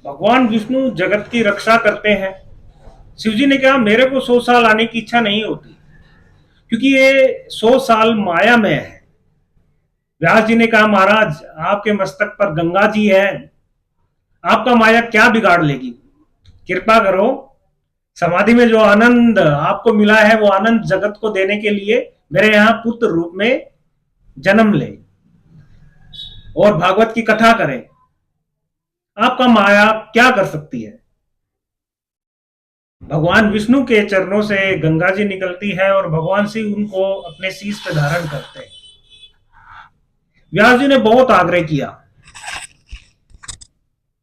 भगवान विष्णु जगत की रक्षा करते हैं। शिव जी ने कहा मेरे को 100 साल आने की इच्छा नहीं होती, क्योंकि ये 100 साल माया में है। व्यास जी ने कहा महाराज आपके मस्तक पर गंगा जी है, आपका माया क्या बिगाड़ लेगी। कृपा करो, समाधि में जो आनंद आपको मिला है वो आनंद जगत को देने के लिए मेरे यहाँ पुत्र रूप में जन्म ले और भागवत की कथा करें। आपका माया क्या कर सकती है। भगवान विष्णु के चरणों से गंगा जी निकलती है और भगवान शिव उनको अपने शीश पे धारण करते हैं। व्यास जी ने बहुत आग्रह किया,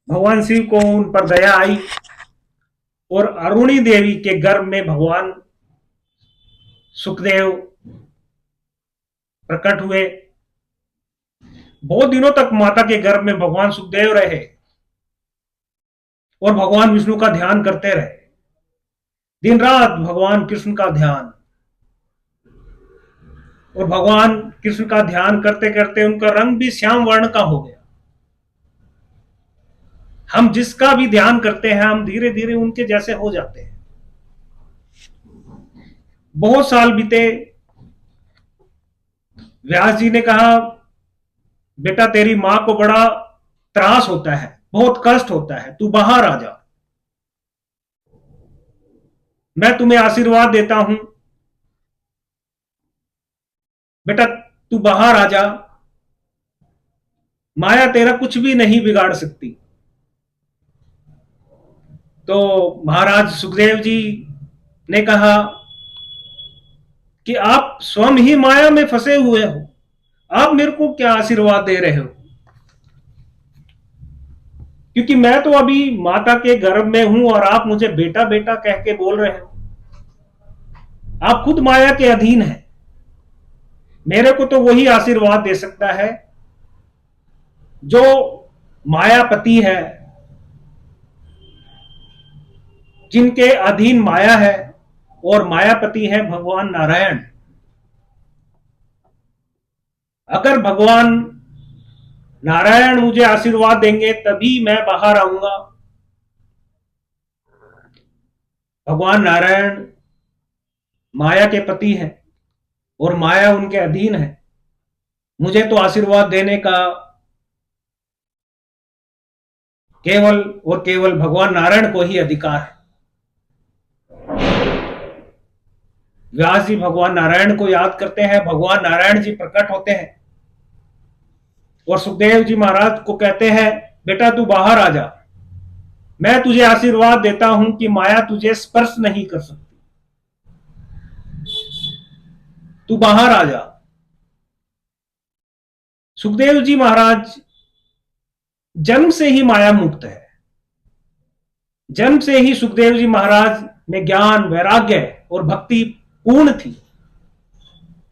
भगवान शिव को उन पर दया आई और अरुणी देवी के गर्भ में भगवान सुखदेव प्रकट हुए। बहुत दिनों तक माता के गर्भ में भगवान सुखदेव रहे और भगवान विष्णु का ध्यान करते रहे। दिन रात भगवान कृष्ण का ध्यान, और भगवान कृष्ण का ध्यान करते करते उनका रंग भी श्याम वर्ण का हो गया। हम जिसका भी ध्यान करते हैं हम धीरे धीरे उनके जैसे हो जाते हैं। बहुत साल बीते। व्यास जी ने कहा बेटा तेरी मां को बड़ा त्रास होता है, बहुत कष्ट होता है, तू बाहर आ जा, मैं तुम्हें आशीर्वाद देता हूं। बेटा तू बाहर आ जा, माया तेरा कुछ भी नहीं बिगाड़ सकती। तो महाराज सुखदेव जी ने कहा कि आप स्वयं ही माया में फंसे हुए हो, आप मेरे को क्या आशीर्वाद दे रहे हो। क्योंकि मैं तो अभी माता के गर्भ में हूं और आप मुझे बेटा बेटा कह के बोल रहे हो। आप खुद माया के अधीन हैं। मेरे को तो वही आशीर्वाद दे सकता है जो मायापति है, जिनके अधीन माया है, और मायापति है भगवान नारायण। अगर भगवान नारायण मुझे आशीर्वाद देंगे तभी मैं बाहर आऊंगा। भगवान नारायण माया के पति हैं और माया उनके अधीन है। मुझे तो आशीर्वाद देने का केवल और केवल भगवान नारायण को ही अधिकार है। व्यास जी भगवान नारायण को याद करते हैं, भगवान नारायण जी प्रकट होते हैं और सुखदेव जी महाराज को कहते हैं बेटा तू बाहर आ जा, मैं तुझे आशीर्वाद देता हूं कि माया तुझे स्पर्श नहीं कर सकती, तू बाहर आ जा। सुखदेव जी महाराज जन्म से ही माया मुक्त है। जन्म से ही सुखदेव जी महाराज में ज्ञान वैराग्य और भक्ति पूर्ण थी।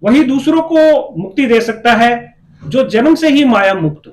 वही दूसरों को मुक्ति दे सकता है जो जन्म से ही माया मुक्त हो।